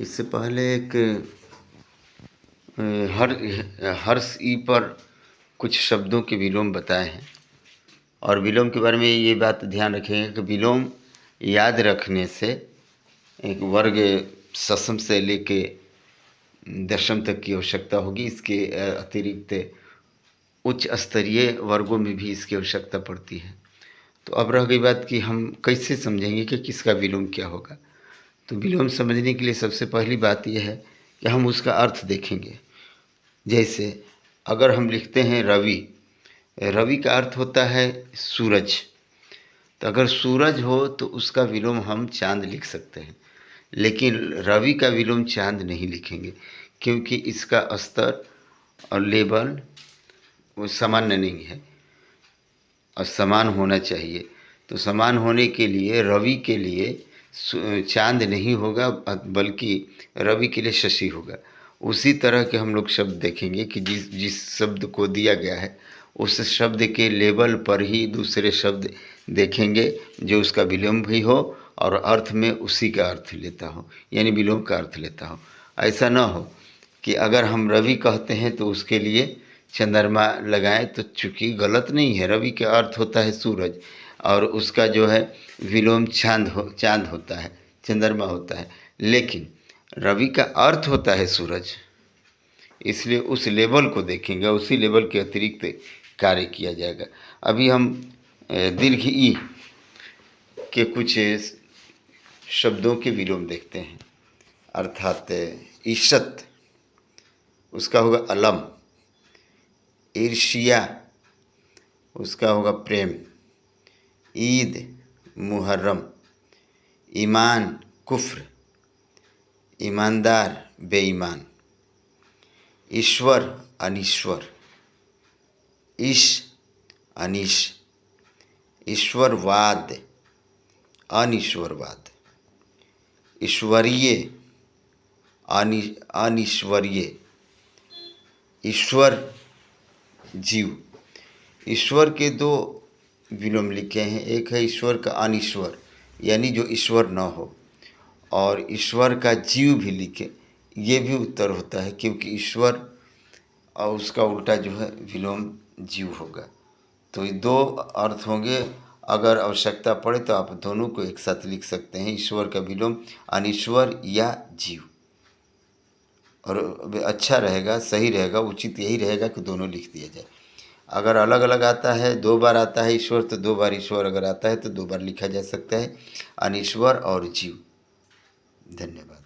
इससे पहले एक हर हर्ष ई पर कुछ शब्दों के विलोम बताए हैं और विलोम के बारे में ये बात ध्यान रखेंगे कि विलोम याद रखने से एक वर्ग ससम से लेके दशम तक की आवश्यकता होगी। इसके अतिरिक्त उच्च स्तरीय वर्गों में भी इसकी आवश्यकता पड़ती है। तो अब रह गई बात कि हम कैसे समझेंगे कि किसका विलोम क्या होगा। तो विलोम समझने के लिए सबसे पहली बात यह है कि हम उसका अर्थ देखेंगे। जैसे अगर हम लिखते हैं रवि, रवि का अर्थ होता है सूरज। तो अगर सूरज हो तो उसका विलोम हम चांद लिख सकते हैं, लेकिन रवि का विलोम चांद नहीं लिखेंगे क्योंकि इसका स्तर और लेवल वो सामान्य नहीं है और समान होना चाहिए। तो समान होने के लिए रवि के लिए चांद नहीं होगा बल्कि रवि के लिए शशि होगा। उसी तरह के हम लोग शब्द देखेंगे कि जिस जिस शब्द को दिया गया है उस शब्द के लेवल पर ही दूसरे शब्द देखेंगे जो उसका विलोम भी हो और अर्थ में उसी का अर्थ लेता हो, यानी विलोम का अर्थ लेता हो। ऐसा ना हो कि अगर हम रवि कहते हैं तो उसके लिए चंद्रमा लगाएं, तो चूँकि गलत नहीं है। रवि का अर्थ होता है सूरज और उसका जो है विलोम चांद होता है, चंद्रमा होता है, लेकिन रवि का अर्थ होता है सूरज। इसलिए उस लेवल को देखेंगे, उसी लेवल के अतिरिक्त कार्य किया जाएगा। अभी हम दीर्घ ई के कुछ शब्दों के विलोम देखते हैं। अर्थात ईशत, उसका होगा अलम। ईर्ष्या, उसका होगा प्रेम। ईद मुहर्रम। ईमान कुफ्र। ईमानदार बेईमान। ईश्वर अनीश्वर। ईश अनीश। ईश्वरवाद अनीश्वरवाद। ईश्वरीय अनीश्वरीय। ईश्वर जीव। ईश्वर के दो विलोम लिखे हैं। एक है ईश्वर का अनीश्वर, यानी जो ईश्वर न हो, और ईश्वर का जीव भी लिखे, ये भी उत्तर होता है क्योंकि ईश्वर और उसका उल्टा जो है विलोम जीव होगा। तो ये दो अर्थ होंगे। अगर आवश्यकता पड़े तो आप दोनों को एक साथ लिख सकते हैं, ईश्वर का विलोम अनीश्वर या जीव। और अच्छा रहेगा, सही रहेगा, उचित यही रहेगा कि दोनों लिख दिया जाए। अगर अलग अलग आता है, दो बार आता है ईश्वर, तो दो बार ईश्वर अगर आता है तो दो बार लिखा जा सकता है, अनीश्वर और जीव। धन्यवाद।